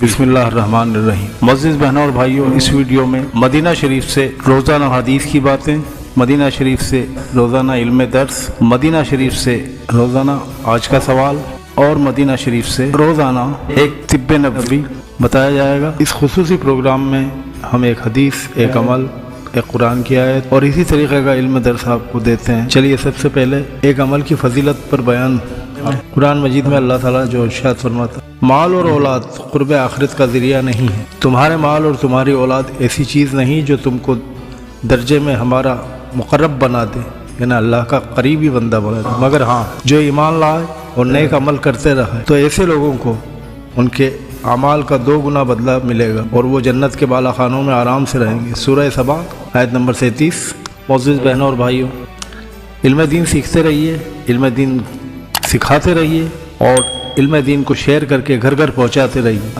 बिस्मिल्लाहिर्रहमानिर्रहीम। मुअज़्ज़िज़ बहनों और भाइयों, इस वीडियो में मदीना शरीफ से रोज़ाना हदीस की बातें, मदीना शरीफ से रोज़ाना इल्म दर्स, मदीना शरीफ से रोज़ाना आज का सवाल और मदीना शरीफ से रोज़ाना एक तिब्बे नबवी बताया जाएगा। इस खुसूसी प्रोग्राम में हम एक हदीस, एक अमल, एक कुरान की आयत और इसी तरीके का इल्म दर्स आपको देते हैं। चलिए सबसे पहले एक अमल की फजीलत पर बयान। कुरान मजीद में अल्लाह ताला जो इरशाद फरमाता, माल और औलाद कुर्ब आखिरत का ज़रिया नहीं है। तुम्हारे माल और तुम्हारी औलाद ऐसी चीज़ नहीं जो तुमको दर्जे में हमारा मुकर्रब बना दे, यानी अल्लाह का करीबी बंदा बना दे, मगर हाँ जो ईमान लाए और नेक अमल करते रहे तो ऐसे लोगों को उनके अमाल का 2 गुना बदला मिलेगा और वो जन्नत के बाला खानों में आराम से रहेंगे। सूरह सबा आयत नंबर 37। मुअज़्ज़िज़ बहनों और भाइयों, इल्म दीन सीखते रहिए, इल्म दीन सिखाते रहिए और इल्म दीन को शेयर करके घर घर पहुँचाते रहिए।